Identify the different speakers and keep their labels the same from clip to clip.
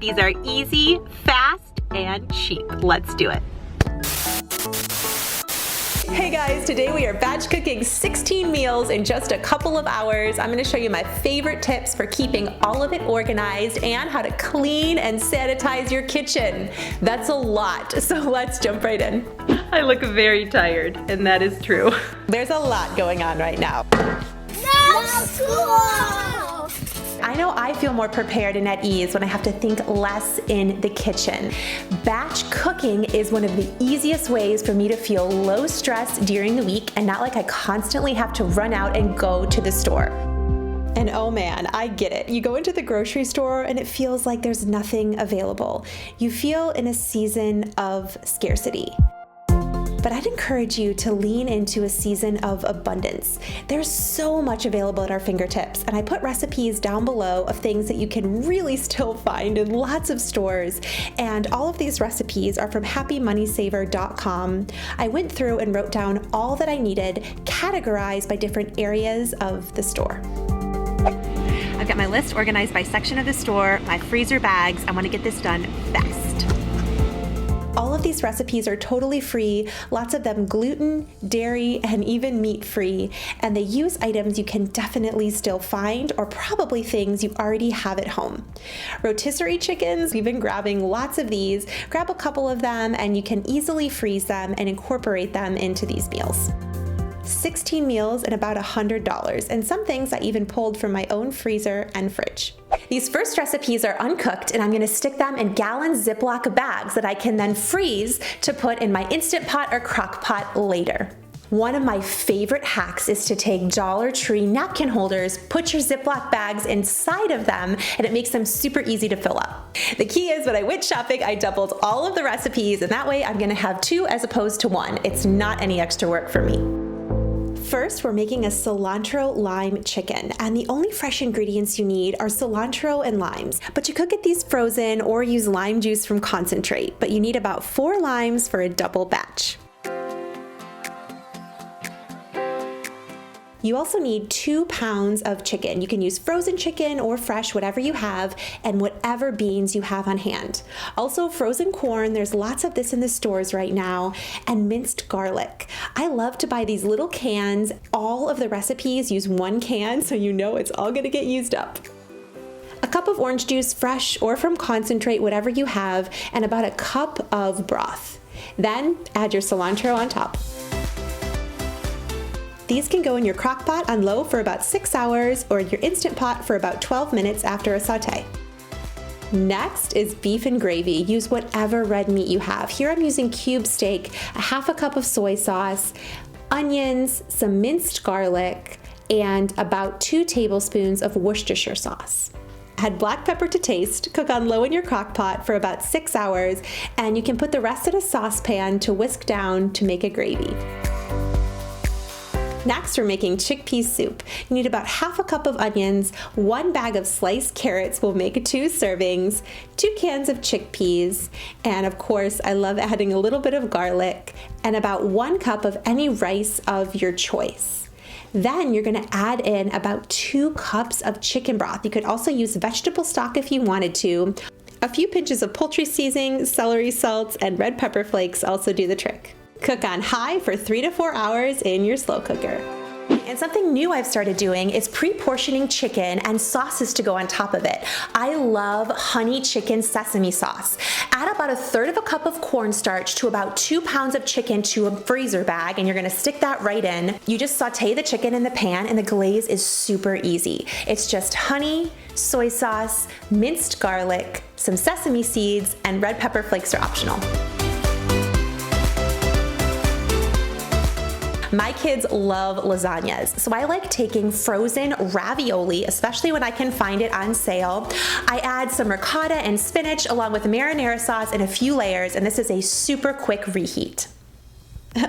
Speaker 1: These are easy, fast, and cheap. Let's do it. Hey guys, today we are batch cooking 16 meals in just a couple of hours. I'm going to show you my favorite tips for keeping all of it organized and how to clean and sanitize your kitchen. That's a lot, so let's jump right in. I look very tired, and that is true. There's a lot going on right now.
Speaker 2: No school!
Speaker 1: I know I feel more prepared and at ease when I have to think less in the kitchen. Batch cooking is one of the easiest ways for me to feel low stress during the week and not like I constantly have to run out and go to the store. And oh man, I get it. You go into the grocery store and it feels like there's nothing available. You feel in a season of scarcity. But I'd encourage you to lean into a season of abundance. There's so much available at our fingertips, and I put recipes down below of things that you can really still find in lots of stores. And all of these recipes are from happymoneysaver.com. I went through and wrote down all that I needed, categorized by different areas of the store. I've got my list organized by section of the store, my freezer bags. I want to get this done fast. All of these recipes are totally free, lots of them gluten, dairy, and even meat-free, and they use items you can definitely still find or probably things you already have at home. Rotisserie chickens, we've been grabbing lots of these. Grab a couple of them and you can easily freeze them and incorporate them into these meals. 16 meals and about $100, and some things I even pulled from my own freezer and fridge. These first recipes are uncooked, and I'm going to stick them in gallon Ziploc bags that I can then freeze to put in my Instant Pot or crock pot later. One of my favorite hacks is to take Dollar Tree napkin holders, put your Ziploc bags inside of them, and it makes them super easy to fill up. The key is when I went shopping, I doubled all of the recipes, and that way I'm going to have 2 as opposed to 1. It's not any extra work for me. First, we're making a cilantro lime chicken, and the only fresh ingredients you need are cilantro and limes. But you could get these frozen or use lime juice from concentrate, but you need about 4 limes for a double batch. You also need 2 pounds of chicken. You can use frozen chicken or fresh, whatever you have, and whatever beans you have on hand. Also frozen corn, there's lots of this in the stores right now, and minced garlic. I love to buy these little cans. All of the recipes use 1 can, so you know it's all gonna get used up. A cup of orange juice, fresh or from concentrate, whatever you have, and about a cup of broth. Then add your cilantro on top. These can go in your crock pot on low for about 6 hours or your Instant Pot for about 12 minutes after a saute. Next is beef and gravy. Use whatever red meat you have. Here I'm using cube steak, a half a cup of soy sauce, onions, some minced garlic, and about 2 tablespoons of Worcestershire sauce. Add black pepper to taste, cook on low in your crock pot for about 6 hours, and you can put the rest in a saucepan to whisk down to make a gravy. Next, we're making chickpea soup. You need about half a cup of onions, 1 bag of sliced carrots will make 2 servings, 2 cans of chickpeas, and of course, I love adding a little bit of garlic, and about 1 cup of any rice of your choice. Then you're gonna add in about 2 cups of chicken broth. You could also use vegetable stock if you wanted to. A few pinches of poultry seasoning, celery salts, and red pepper flakes also do the trick. Cook on high for 3 to 4 hours in your slow cooker. And something new I've started doing is pre-portioning chicken and sauces to go on top of it. I love honey chicken sesame sauce. Add about 1/3 cup of cornstarch to about 2 pounds of chicken to a freezer bag, and you're gonna stick that right in. You just saute the chicken in the pan, and the glaze is super easy. It's just honey, soy sauce, minced garlic, some sesame seeds, and red pepper flakes are optional. My kids love lasagnas, so I like taking frozen ravioli, especially when I can find it on sale. I add some ricotta and spinach along with marinara sauce and a few layers, and this is a super quick reheat.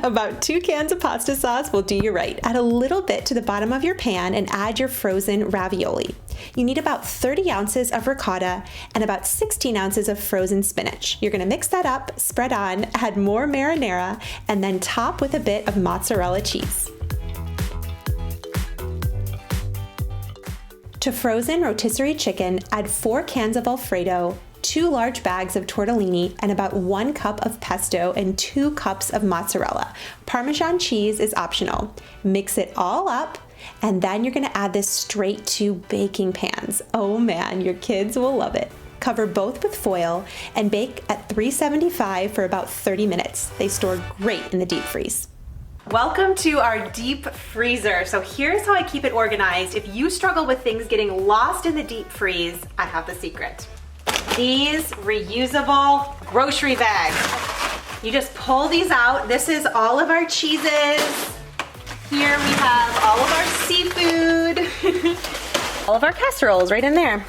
Speaker 1: About 2 cans of pasta sauce will do you right. Add a little bit to the bottom of your pan and add your frozen ravioli. You need about 30 ounces of ricotta and about 16 ounces of frozen spinach. You're gonna mix that up, spread on, add more marinara, and then top with a bit of mozzarella cheese. To frozen rotisserie chicken, add 4 cans of Alfredo, 2 large bags of tortellini, and about 1 cup of pesto and 2 cups of mozzarella. Parmesan cheese is optional. Mix it all up, and then you're gonna add this straight to baking pans. Oh man, your kids will love it. Cover both with foil and bake at 375 for about 30 minutes. They store great in the deep freeze. Welcome to our deep freezer. So here's how I keep it organized. If you struggle with things getting lost in the deep freeze, I have the secret. These reusable grocery bags. You just pull these out. This is all of our cheeses. Here we have all of our seafood. All of our casseroles right in there.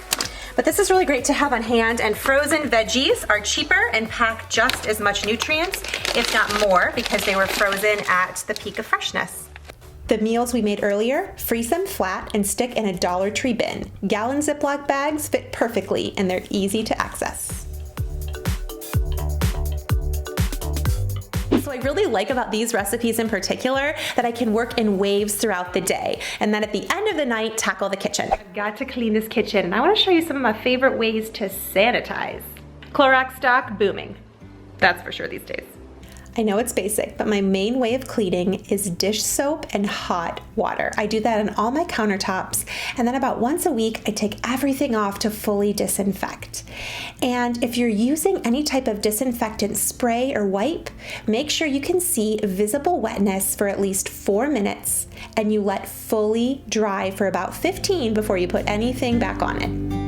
Speaker 1: But this is really great to have on hand, and frozen veggies are cheaper and pack just as much nutrients, if not more, because they were frozen at the peak of freshness. The meals we made earlier, freeze them flat and stick in a Dollar Tree bin. Gallon Ziploc bags fit perfectly and they're easy to access. So I really like about these recipes in particular that I can work in waves throughout the day, and then at the end of the night, tackle the kitchen. I've got to clean this kitchen, and I want to show you some of my favorite ways to sanitize. Clorox stock booming. That's for sure these days. I know it's basic, but my main way of cleaning is dish soap and hot water. I do that on all my countertops, and then about once a week, I take everything off to fully disinfect. And if you're using any type of disinfectant spray or wipe, make sure you can see visible wetness for at least 4 minutes, and you let fully dry for about 15 before you put anything back on it.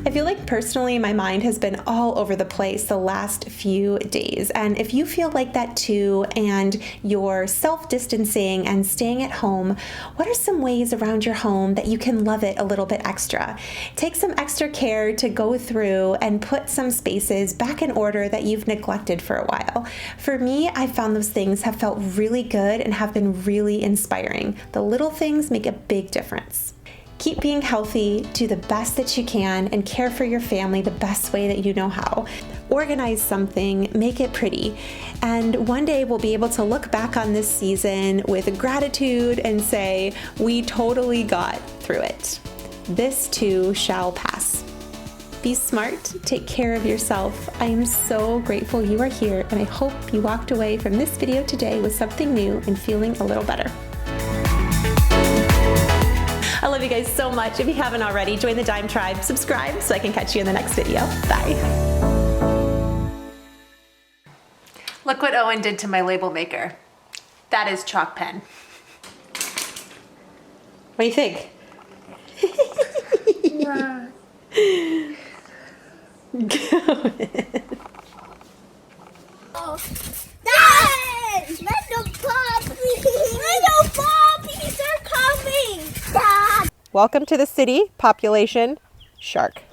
Speaker 1: I feel like personally my mind has been all over the place the last few days, and if you feel like that too and you're self-distancing and staying at home, what are some ways around your home that you can love it a little bit extra? Take some extra care to go through and put some spaces back in order that you've neglected for a while. For me, I found those things have felt really good and have been really inspiring. The little things make a big difference. Keep being healthy, do the best that you can, and care for your family the best way that you know how. Organize something, make it pretty, and one day we'll be able to look back on this season with gratitude and say, we totally got through it. This too shall pass. Be smart, take care of yourself. I am so grateful you are here, and I hope you walked away from this video today with something new and feeling a little better. I love you guys so much. If you haven't already, join the Dime Tribe, subscribe so I can catch you in the next video. Bye. Look what Owen did to my label maker. That is chalk pen. What do you think?
Speaker 2: Yeah. Oh, Dad! Little puppies! Little puppies are coming! Dad!
Speaker 1: Welcome to the city, population shark.